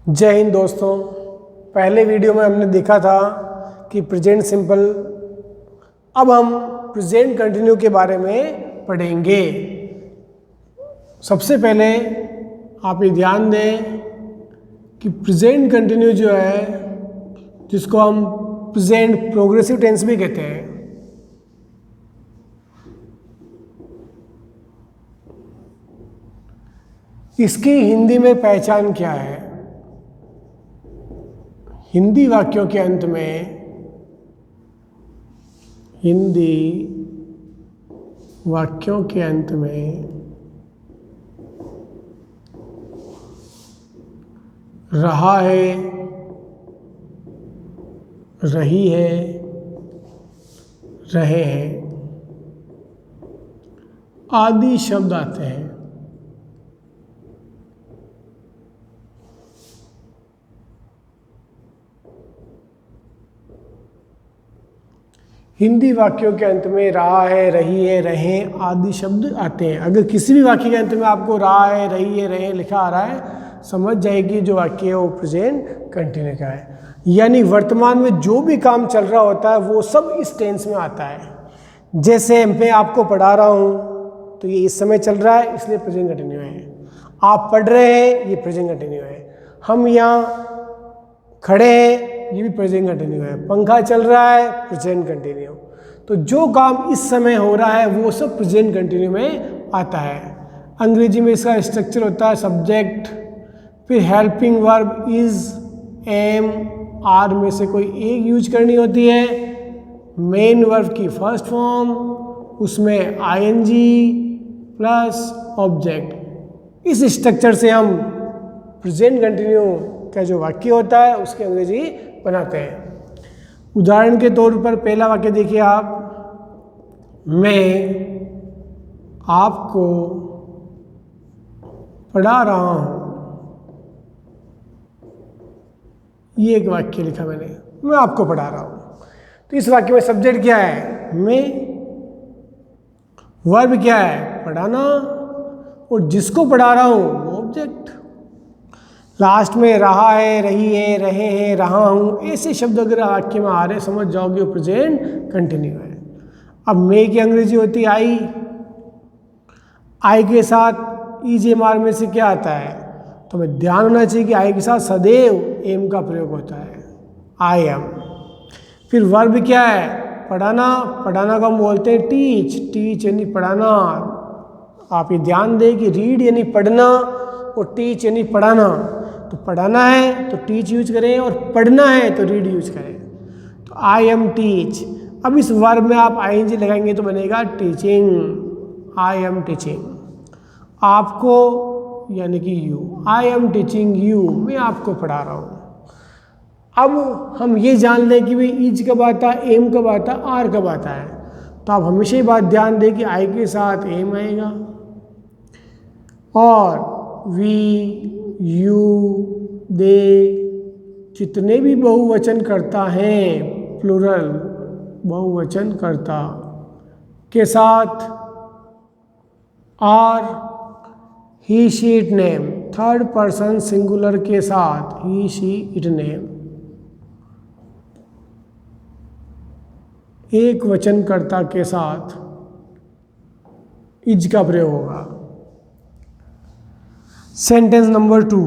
जय हिंद दोस्तों। पहले वीडियो में हमने देखा था कि प्रेजेंट सिंपल। अब हम प्रेजेंट कंटिन्यू के बारे में पढ़ेंगे। सबसे पहले आप ये ध्यान दें कि प्रेजेंट कंटिन्यू जो है, जिसको हम प्रेजेंट प्रोग्रेसिव टेंस भी कहते हैं, इसकी हिंदी में पहचान क्या है? हिंदी वाक्यों के अंत में, हिंदी वाक्यों के अंत में रहा है, रही है, रहे हैं आदि शब्द आते हैं। हिंदी वाक्यों के अंत में रहा है, रही है, रहे आदि शब्द आते हैं। अगर किसी भी वाक्य के अंत में आपको रहा है, रही है, रहे लिखा आ रहा है, समझ जाएगी जो वाक्य है वो प्रेजेंट कंटिन्यू का है। यानी वर्तमान में जो भी काम चल रहा होता है वो सब इस टेंस में आता है। जैसे मैं आपको पढ़ा रहा हूँ तो ये इस समय चल रहा है, इसलिए प्रेजेंट कंटिन्यू है। आप पढ़ रहे हैं, ये प्रेजेंट कंटिन्यू है। हम यहाँ खड़े हैं, ये भी प्रेजेंट कंटिन्यू है। पंखा चल रहा है, प्रेजेंट कंटिन्यू। तो जो काम इस समय हो रहा है वो सब प्रेजेंट कंटिन्यू में आता है। अंग्रेजी में इसका स्ट्रक्चर होता है सब्जेक्ट, फिर helping verb is, am, are में से कोई एक यूज करनी होती है, मेन वर्ब की फर्स्ट फॉर्म, उसमें आईएनजी प्लस ऑब्जेक्ट। इस स्ट्रक्चर से हम प्रेजेंट कंटिन्यू का जो वाक्य होता है उसकी अंग्रेजी बनाते हैं। उदाहरण के तौर पर पहला वाक्य देखिए आप, मैं आपको पढ़ा रहा हूँ। ये एक वाक्य लिखा मैंने, मैं आपको पढ़ा रहा हूँ। तो इस वाक्य में सब्जेक्ट क्या है? मैं। वर्ब क्या है? पढ़ाना। और जिसको पढ़ा रहा हूँ वो ऑब्जेक्ट। लास्ट में रहा है, रही है, रहे हैं, रहा हूँ, ऐसे शब्द अगर वाक्य में आ रहे समझ जाओगे वो प्रेजेंट कंटिन्यू है। अब मैं की अंग्रेजी होती है आई। आई के साथ ईजेमार में से क्या आता है? तो हमें ध्यान होना चाहिए कि आई के साथ सदैव एम का प्रयोग होता है, आई एम। फिर वर्ब क्या है? पढ़ाना। पढ़ाना को हम बोलते हैं टीच। टीच यानी पढ़ाना। आप ये ध्यान दें कि रीड यानी पढ़ना और टीच यानी पढ़ाना। तो पढ़ाना है तो टीच यूज करें और पढ़ना है तो रीड यूज करें। तो आई एम टीच। अब इस वर्ब में आप आईएनजी लगाएंगे तो बनेगा टीचिंग। I am teaching. आपको यानी कि you, I am teaching you, मैं आपको पढ़ा रहा हूँ। अब हम ये जान लें कि भाई इज कब आता है, एम कब आता है, आर कब आता है। तो आप हमेशा ही बात ध्यान दें कि आई के साथ एम आएगा और वी, यू, दे जितने भी बहुवचन करता हैं, प्लूरल बहुवचन करता के साथ are, he, she, it, name third person singular के साथ ही, शी, इट, नेम एक वचनकर्ता के साथ इज का प्रयोग होगा। सेंटेंस नंबर 2,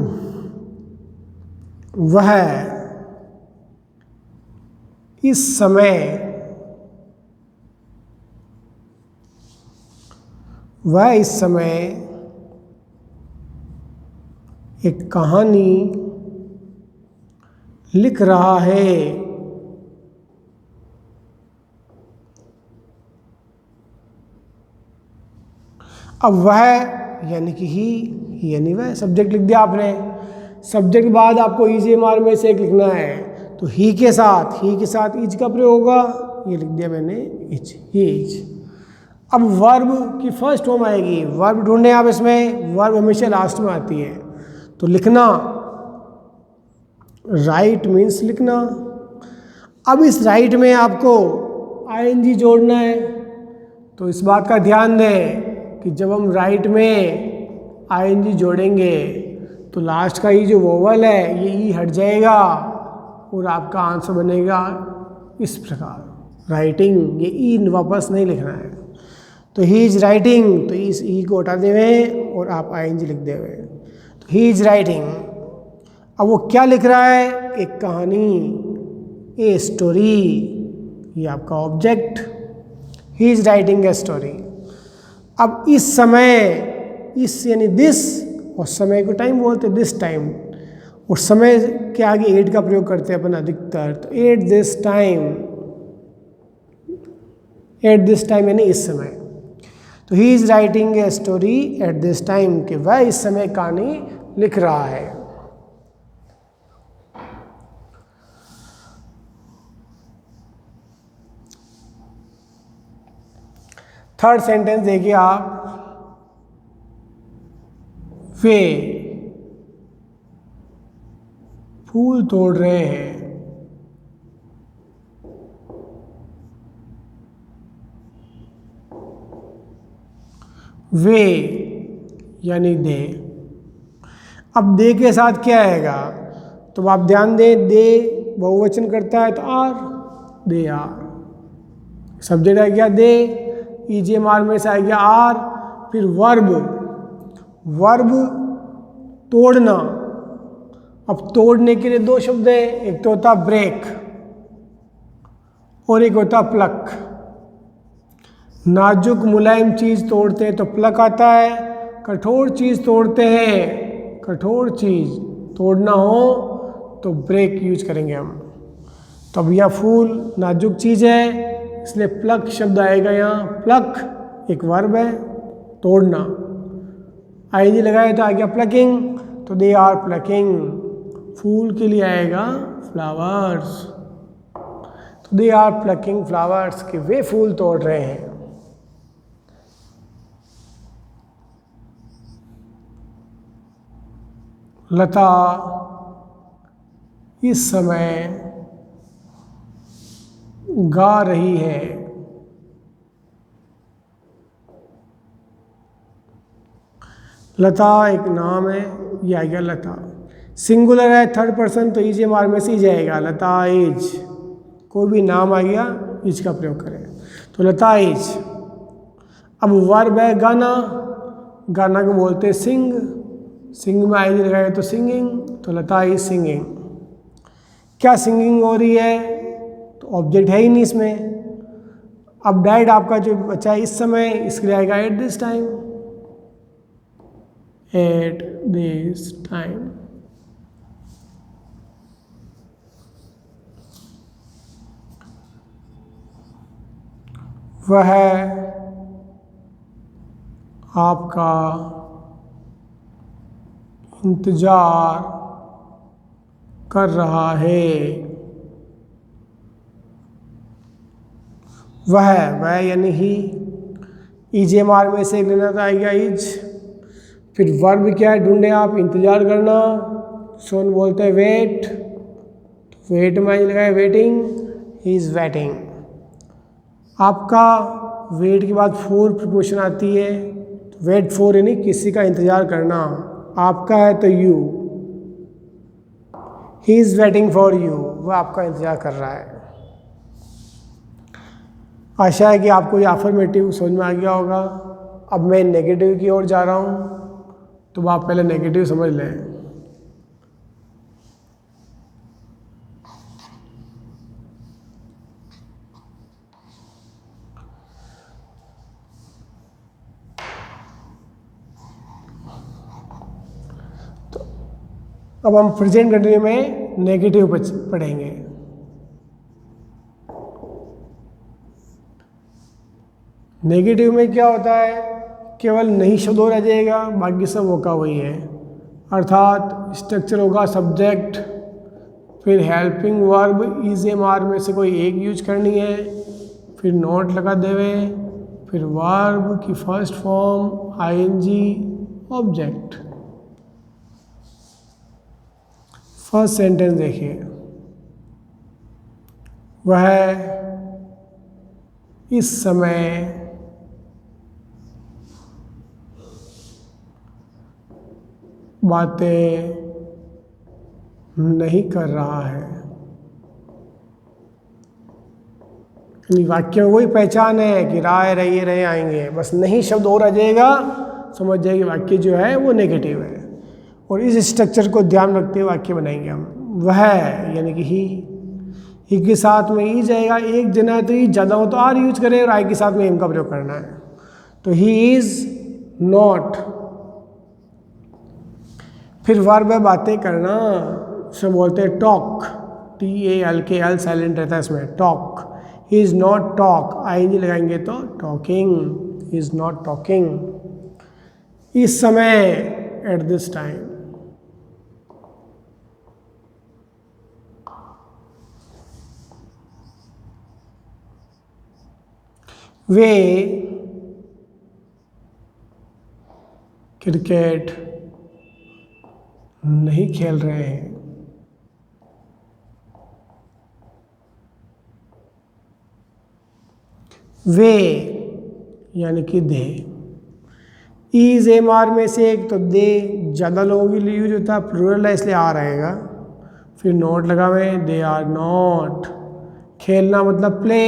वह इस समय, वह इस समय एक कहानी लिख रहा है। अब वह यानी कि ही यानी वह, सब्जेक्ट लिख दिया आपने। सब्जेक्ट के बाद आपको ईजेमार में से एक लिखना है, तो ही के साथ इज का प्रयोग होगा। ये लिख दिया मैंने, इज, ही इज। अब वर्ब की फर्स्ट फॉर्म आएगी। वर्ब ढूंढें आप इसमें, वर्ब हमेशा लास्ट में आती है। तो लिखना, राइट मीन्स लिखना। अब इस राइट में आपको आईएनजी जोड़ना है। तो इस बात का ध्यान दें कि जब हम राइट में आईएनजी जोड़ेंगे तो लास्ट का ये जो वोवल है ये ई हट जाएगा और आपका आंसर बनेगा इस प्रकार। राइटिंग, ये ई वापस नहीं लिखना है। तो ही इज राइटिंग, तो इस ई को हटा देवे और आप आईएनजी लिख देवे। तो ही इज राइटिंग। अब वो क्या लिख रहा है? एक कहानी, ए स्टोरी, ये आपका object. He is writing a story. अब इस समय, इस यानी दिस, और समय को टाइम बोलते हैं, दिस टाइम, और समय के आगे एट का प्रयोग करते हैं अपन अधिकतर। तो at this time, at this time यानी इस समय। तो he is writing a story at this time, कि वह इस समय कहानी लिख रहा है। थर्ड सेंटेंस देखिए आप, वे फूल तोड़ रहे हैं। वे यानी दे। अब दे के साथ क्या आएगा? तो आप ध्यान दें, दे बहुवचन करता है तो आर, दे आर। सब्जेक्ट आ गया दे, ईजीएमआर में से आ गया आर, फिर वर्ब, वर्ब तोड़ना। अब तोड़ने के लिए दो शब्द है, एक तो होता ब्रेक और एक होता प्लक। नाजुक मुलायम चीज तोड़ते हैं तो प्लक आता है, कठोर चीज तोड़ते हैं, कठोर चीज तोड़ना हो तो ब्रेक यूज करेंगे हम। तो अब यहाँ फूल नाजुक चीज है, इसलिए प्लक शब्द आएगा यहाँ। प्लक एक वर्ब है, तोड़ना। आईएनजी लगाए तो आ गया प्लकिंग, तो दे आर प्लकिंग। फूल के लिए आएगा फ्लावर्स, तो दे आर प्लकिंग फ्लावर्स, कि वे फूल तोड़ रहे हैं। लता इस समय गा रही है। लता एक नाम है, ये आ गया लता। सिंगुलर है, थर्ड पर्सन, तो ईजीएमआर में से ही जाएगा। लता इज, कोई भी नाम आ गया इज का प्रयोग करें, तो लता इज। अब वर्ब है गाना, गाना को बोलते हैं सिंग, सिंग में आई लगाए तो सिंगिंग, तो लता इज सिंगिंग। क्या सिंगिंग हो रही है? तो ऑब्जेक्ट है ही नहीं इसमें। अब डाइड आपका जो बचा है इस समय, इसके लिए आएगा at this time, at this time. वह आपका इंतजार कर रहा है। वह यानी ही, ईजीएमआर में से एक लेना था, आएगा इज। फिर वर्ब क्या है? ढूंढे आप, इंतजार करना, सोन बोलते हैं वेट, तो वेट में लगाए वेटिंग, ही इज वेटिंग। आपका वेट के बाद फोर प्रिपोजिशन आती है, तो वेट फोर यानी किसी का इंतजार करना। आपका है तो you, he is waiting for you, वह आपका इंतजार कर रहा है। आशा है कि आपको ये अफर्मेटिव समझ में आ गया होगा। अब मैं नेगेटिव की ओर जा रहा हूँ, तो आप पहले नेगेटिव समझ लें। तो अब हम प्रेजेंट कंटिन्यू में नेगेटिव पढ़ेंगे। नेगेटिव में क्या होता है? केवल नहीं शब्द हो रह जाएगा, बाकी सब होगा वही है। अर्थात स्ट्रक्चर होगा सब्जेक्ट, फिर हेल्पिंग वर्ब ईजीएमआर में से कोई एक यूज करनी है, फिर नोट लगा देवे, फिर वर्ब की first form ING, object. First sentence देखिए, वह इस समय बातें नहीं कर रहा है। यानी वाक्य में वही पहचान है कि राय रही रहे आएंगे, बस नहीं शब्द और आ जाएगा, समझ जाएगी वाक्य जो है वो नेगेटिव है। और इस स्ट्रक्चर को ध्यान रखते हुए वाक्य बनाएंगे हम। वह यानी कि ही के साथ में ई जाएगा, एक जना है तो ई ज़्यादा हो तो आर यूज करें, और आई के साथ में एम का प्रयोग करना है। तो ही इज़ नॉट। फिर वर्ब है बातें करना, से बोलते हैं टॉक, TALK साइलेंट रहता है इसमें, talk. He is not talk, ING लगाएंगे तो talking, he is not talking. इस समय, at this time. Way cricket नहीं खेल रहे हैं। वे यानी कि दे। इज एम आर में से एक, तो दे ज़्यादा लोगों के लिए यूज होता है, प्लूरल है इसलिए आ रहेगा। फिर नॉट लगा हुए, दे आर नॉट। खेलना मतलब प्ले,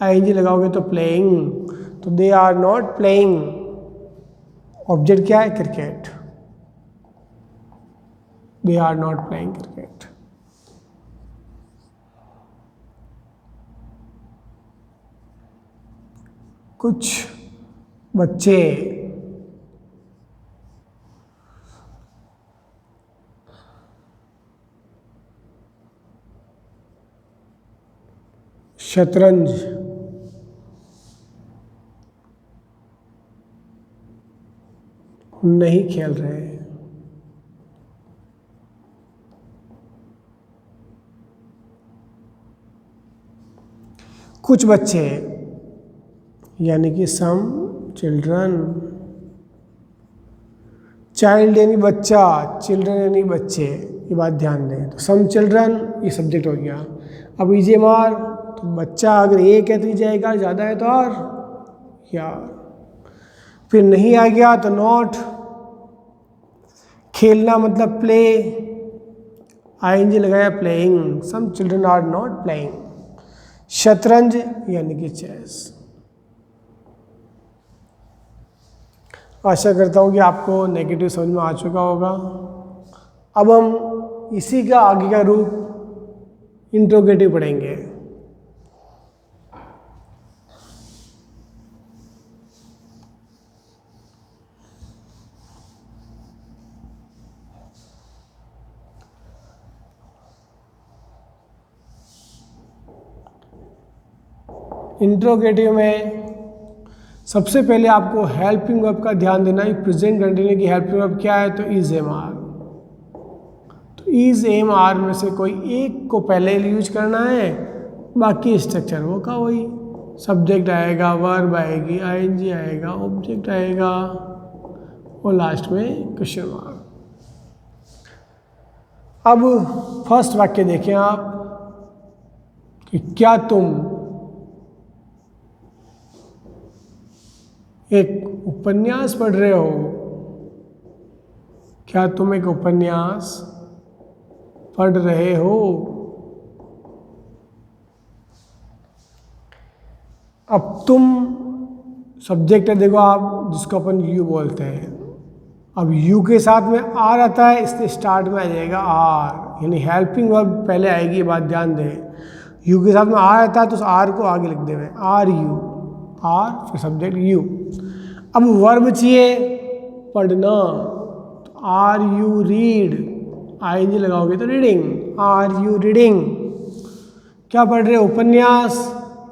ING लगाओगे तो प्लेइंग, तो they are not playing. Object क्या है? Cricket. They are not playing cricket. कुछ बच्चे शतरंज नहीं खेल रहे हैं। कुछ बच्चे यानी कि सम चिल्ड्रन। चाइल्ड यानी बच्चा, चिल्ड्रन यानी बच्चे, ये बात ध्यान दें। तो सम चिल्ड्रन ये सब्जेक्ट हो गया। अब EJMR, तो बच्चा अगर एक है तो जाएगा, ज़्यादा है तो और यार। फिर नहीं आ गया तो नॉट। खेलना मतलब प्ले, ING लगाया playing, some children are not playing. शतरंज यानी कि चेस। आशा करता हूँ कि आपको नेगेटिव समझ में आ चुका होगा। अब हम इसी का आगे का रूप इंट्रोगेटिव पढ़ेंगे। इंट्रोगेटिव में सबसे पहले आपको हेल्पिंग वर्ब का ध्यान देना है। प्रेजेंट कंटिन्यू की हेल्पिंग वर्ब क्या है? तो इज एम आर। तो इज एम आर में से कोई एक को पहले यूज करना है, बाकी स्ट्रक्चर वो का वही। सब्जेक्ट आएगा, वर्ब आएगी, ING आएगा, ऑब्जेक्ट आएगा और लास्ट में क्वेश्चन मार्क। अब फर्स्ट वाक्य देखें आप कि क्या तुम एक उपन्यास पढ़ रहे हो? क्या तुम एक उपन्यास पढ़ रहे हो? अब तुम सब्जेक्ट है, देखो आप, जिसको अपन यू बोलते हैं। अब यू के साथ में आर आता है, इसलिए स्टार्ट में आ जाएगा आर, यानी हेल्पिंग वर्ब पहले आएगी, ये बात ध्यान दें। यू के साथ में आर आता है तो उस आर को आगे लिख देंगे, आर यू, आर फिर सब्जेक्ट यू। अब वर्ब चाहिए पढ़ना, तो आर यू रीड, ING लगाओगे तो रीडिंग, आर यू रीडिंग। क्या पढ़ रहे हो? उपन्यास,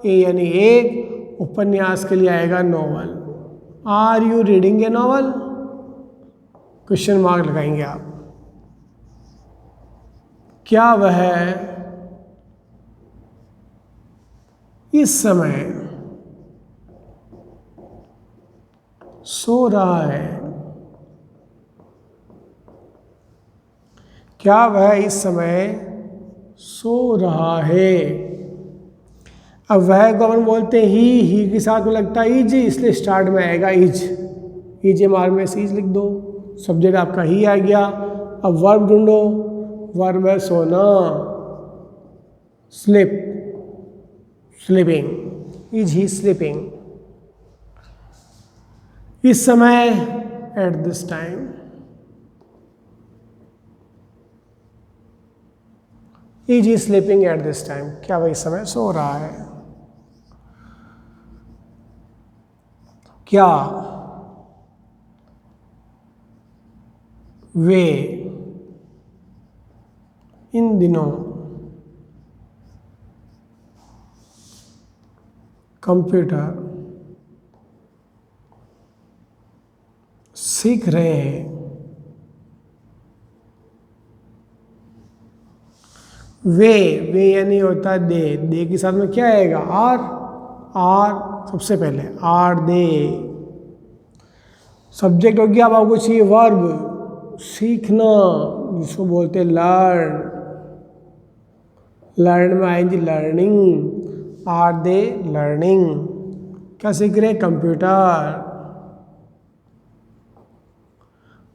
ए यानी एक, उपन्यास के लिए आएगा novel. Are you reading a novel? Question mark लगाएंगे आप। क्या वह इस समय सो रहा है? क्या वह इस समय सो रहा है? अब वह को अपन बोलते हैं ही के साथ में लगता है इज, इसलिए स्टार्ट में आएगा इज। EJMR में से इज लिख दो, सब्जेक्ट आपका ही आ गया। अब वर्ब ढूंढो, वर्ब है सोना, slip, sleeping, is he sleeping, इस समय, at this time, is he sleeping at this time, क्या वह इस समय सो रहा है। क्या वे इन दिनों कंप्यूटर सीख रहे हैं। वे यानी होता है दे के साथ में क्या आएगा, आर सबसे पहले, आर दे। सब्जेक्ट हो गया, अब आपको चाहिए वर्ब, सीखना, जिसको बोलते हैं लर्न, लर्न में आएंगे लर्निंग, आर दे लर्निंग, क्या सीख रहे हैं, computer,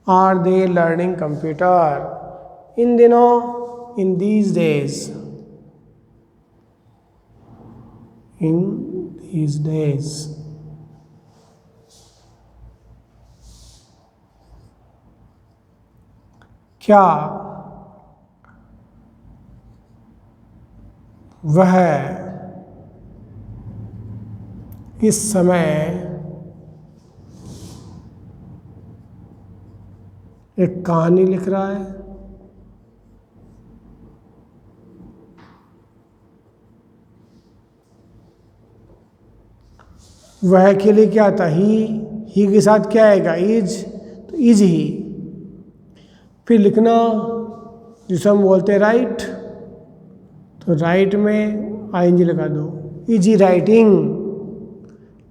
are they learning computer. इन दिनों, in these days, in these days, क्या वह इस समय एक कहानी लिख रहा है। वह के लिए क्या आता, ही के साथ क्या आएगा, इज, तो इज ही। फिर लिखना, जिसे हम बोलते हैं राइट, तो राइट में आईएनजी लगा दो, इज ही राइटिंग,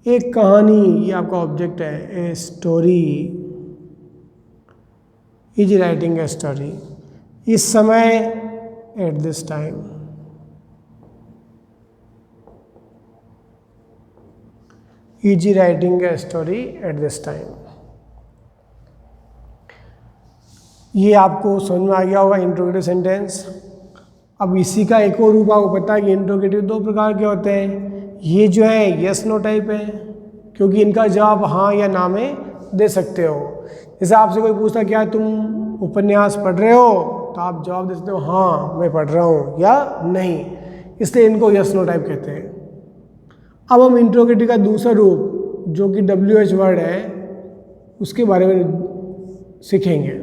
एक कहानी, ये आपका ऑब्जेक्ट है, a story, is writing a story, इस समय, at this time, is writing a story at this time. ये आपको समझ में आ गया होगा इंट्रोगेटिव सेंटेंस। अब इसी का एक और रूप आपको पता है कि इंट्रोगेटिव दो प्रकार के होते हैं। ये जो है यस नो टाइप है, क्योंकि इनका जवाब हाँ या ना में दे सकते हो। जैसे आपसे कोई पूछता क्या तुम उपन्यास पढ़ रहे हो, तो आप जवाब दे सकते हो हाँ मैं पढ़ रहा हूँ या नहीं, इसलिए इनको यस नो टाइप कहते हैं। अब हम इंट्रोगेटिव का दूसरा रूप जो कि WH वर्ड है उसके बारे में सीखेंगे।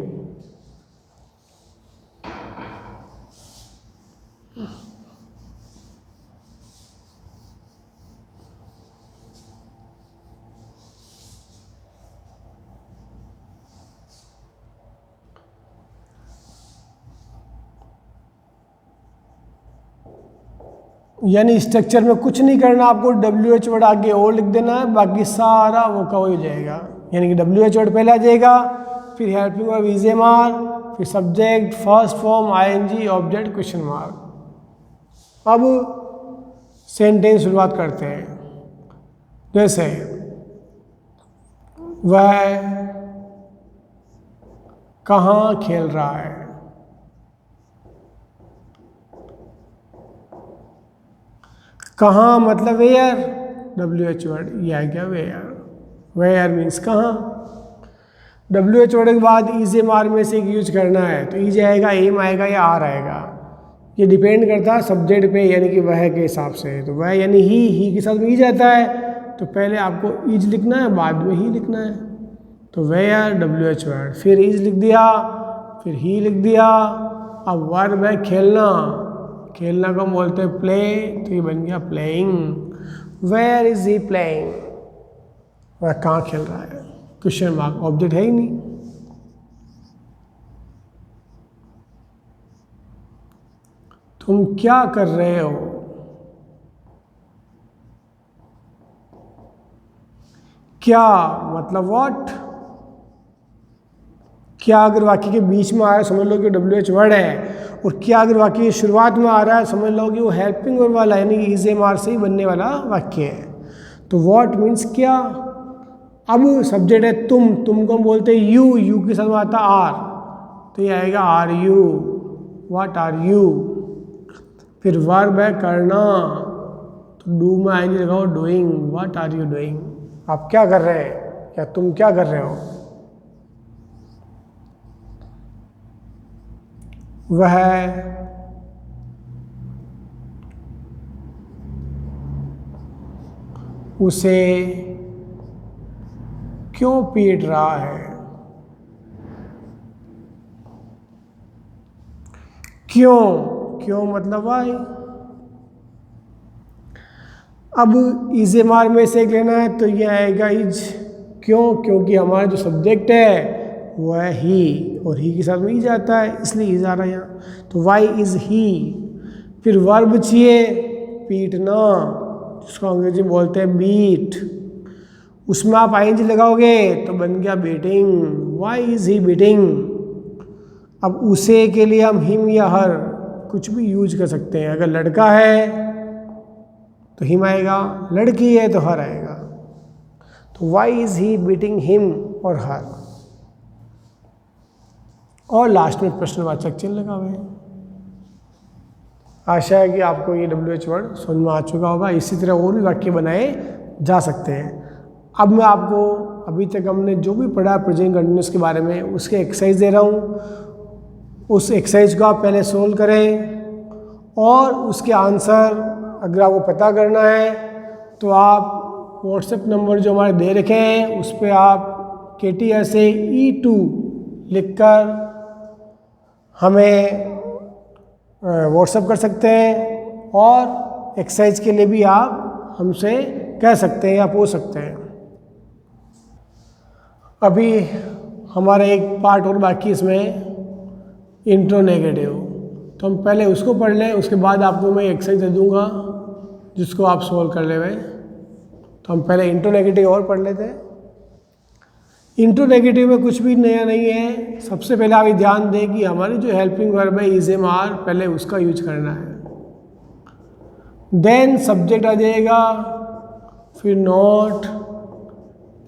यानी स्ट्रक्चर में कुछ नहीं करना, आपको WH वर्ड आगे और लिख देना है, बाकी सारा वो कवर हो जाएगा। यानी कि WH वर्ड पहले आ जाएगा, फिर हेल्पिंग वर्ब इज ए मार, फिर subject, first form, ING, object, question mark. अब सेंटेंस शुरुआत करते हैं। जैसे वह कहाँ खेल रहा है, कहाँ मतलब वेयर, WH वर्ड ये आ गया वेयर, वेयर मीन्स कहाँ। WH वर्ड के बाद इज एम आर में से एक यूज करना है, तो इज आएगा, एम आएगा या आर आएगा, ये डिपेंड करता है सब्जेक्ट पे, यानी कि वह के हिसाब से। तो वह यानी ही के साथ में इज आता है, तो पहले आपको इज लिखना है, बाद में ही लिखना है। तो वेयर WH वर्ड, फिर इज लिख दिया, फिर ही लिख दिया। अब वर्ब है खेलना, खेलना को बोलते हैं प्ले, तो ये बन गया playing. Where is he playing, वह कहाँ खेल रहा है, क्वेश्चन मार्क, ऑब्जेक्ट है ही नहीं। तुम क्या कर रहे हो, क्या मतलब व्हाट। क्या अगर वाक्य के बीच में आया समझ लो कि WH वर्ड है, और क्या अगर वाक्य की शुरुआत में आ रहा है समझ लो कि वो हेल्पिंग वर्ब वाला यानी इज एम आर से ही बनने वाला वाक्य है। तो व्हाट मीन्स क्या, अब सब्जेक्ट है तुम को हम बोलते हैं यू के साथ आता आर, तो ये आएगा are you, what are you. फिर वर्ब है करना, तो डू में आएंगे लगाओ doing, what are you doing, आप क्या कर रहे हैं या तुम क्या कर रहे हो। वह उसे क्यों पीट रहा है, क्यों मतलब वाई। अब इज़ेमार में से एक लेना है, तो ये आएगा इज, क्योंकि हमारा जो सब्जेक्ट है वो है ही, और ही के साथ में इज आता है, इसलिए इज आ रहा है यहाँ, तो वाई इज ही। फिर वर्ब चाहिए पीटना, जिसको अंग्रेजी में बोलते हैं बीट, उसमें आप आईएनजी लगाओगे तो बन गया beating, why is he beating. अब उसे के लिए हम हिम या हर कुछ भी यूज कर सकते हैं, अगर लड़का है तो हिम आएगा, लड़की है तो हर आएगा, तो why is he beating him और हर। और लास्ट में प्रश्नवाचक चिन्ह लगा हुए हैं। आशा है कि आपको ये WH वर्ड समझ में आ चुका होगा। इसी तरह और भी वाक्य बनाए जा सकते हैं। अब मैं आपको अभी तक हमने जो भी पढ़ा प्रेजेंट कंटिन्यूअस के बारे में, उसके एक्सरसाइज दे रहा हूँ। उस एक्सरसाइज को आप पहले सोल्व करें, और उसके आंसर अगर आपको पता करना है तो आप व्हाट्सएप नंबर जो हमारे दे रखे हैं उस पर आप KTSA-E2 लिखकर हमें व्हाट्सएप कर सकते हैं, और एक्सरसाइज के लिए भी आप हमसे कह सकते हैं या पूछ सकते हैं। अभी हमारा एक पार्ट और बाकी इसमें इंट्रो नेगेटिव, तो हम पहले उसको पढ़ लें, उसके बाद आपको मैं एक्सरसाइज दे दूंगा जिसको आप सॉल्व कर लेंगे। तो हम पहले इंट्रो नेगेटिव और पढ़ लेते हैं। इंट्रो नेगेटिव में कुछ भी नया नहीं है। सबसे पहले आप ये ध्यान दें कि हमारी जो हेल्पिंग वर्ब है इज एम आर, पहले उसका यूज करना है। देन सब्जेक्ट आ जाएगा, फिर नॉट,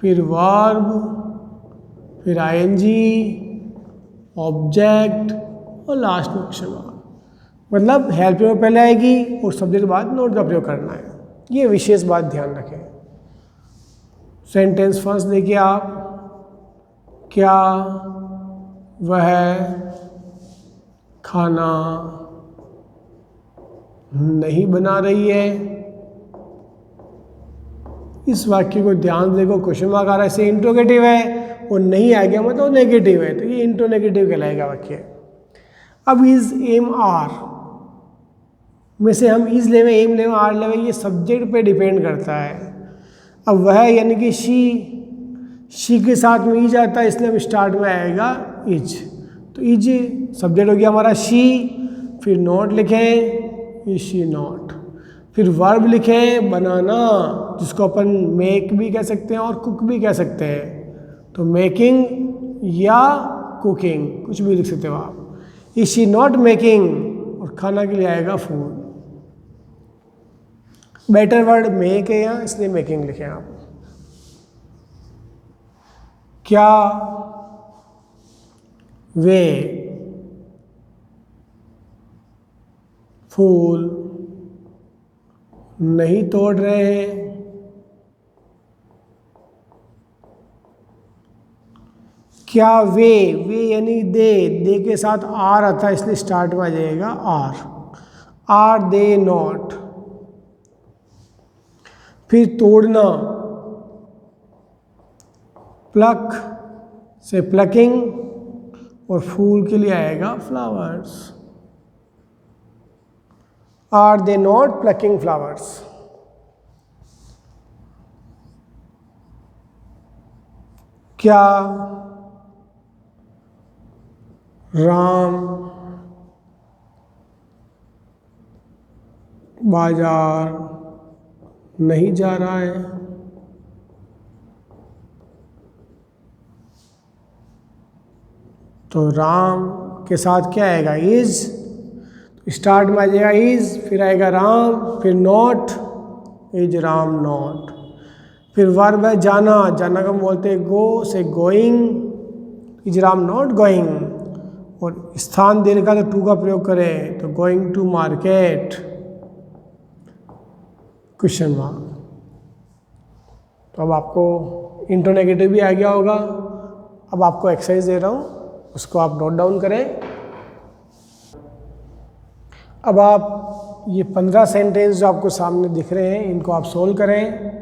फिर वर्ब, फिर आईएनजी, ऑब्जेक्ट और लास्ट में क्वेश्चन मार्क। मतलब हेल्पिंग वर्ब पहले आएगी और सब्जेक्ट के बाद नोट का प्रयोग करना है। ये विशेष बात ध्यान रखें। सेंटेंस फर्स्ट देखिए आप, क्या वह खाना नहीं बना रही है। इस वाक्य को ध्यान देखो, क्वेश्चन मार्क आ रहा है, इसे इंट्रोगेटिव है और नहीं आ गया मतलब नेगेटिव है, तो ये इंट्रोनेगेटिव कहलाएगा वाक्य। अब इज एम आर में से हम इज लेवे, एम लेवे, आर लेवे, ये सब्जेक्ट पे डिपेंड करता है। अब वह यानी कि शी के साथ में इज आता है, इसलिए हम स्टार्ट में आएगा इज, तो इज सब्जेक्ट हो गया हमारा शी। फिर नॉट लिखें, इज शी नॉट। फिर वर्ब लिखें बनाना, जिसको अपन मेक भी कह सकते हैं और कुक भी कह सकते हैं, तो मेकिंग या कुकिंग कुछ भी लिख सकते हो आप। इज शी नॉट मेकिंग, और खाना के लिए आएगा फूड। बेटर वर्ड मेक है यहाँ, इसलिए मेकिंग लिखें आप। क्या वे फूल नहीं तोड़ रहे हैं। क्या वे यानी दे के साथ आर आता है, इसलिए स्टार्ट में आ जाएगा आर दे नॉट। फिर तोड़ना, प्लक से प्लकिंग, और फूल के लिए आएगा flowers. Are they not plucking flowers. क्या राम बाजार नहीं जा रहा है। तो राम के साथ क्या आएगा इज, तो स्टार्ट में आ जाएगा इज, फिर आएगा राम, फिर नॉट, इज राम नॉट। फिर वर्ब है जाना, जाना को हम बोलते हैं गो, से गोइंग, इजराम नॉट गोइंग। और स्थान देने का तो टू का प्रयोग करें तो going to market, question mark. तो अब आपको इंटरोनेगेटिव भी आ गया होगा। अब आपको एक्सरसाइज दे रहा हूँ, उसको आप नोट डाउन करें। अब आप ये 15 सेंटेंस जो आपको सामने दिख रहे हैं इनको आप सोल्व करें,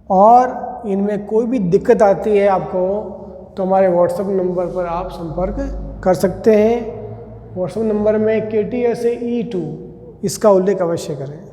और इनमें कोई भी दिक्कत आती है आपको तो हमारे व्हाट्सएप नंबर पर आप संपर्क कर सकते हैं। व्हाट्सएप नंबर में KTSE2 इसका उल्लेख अवश्य करें।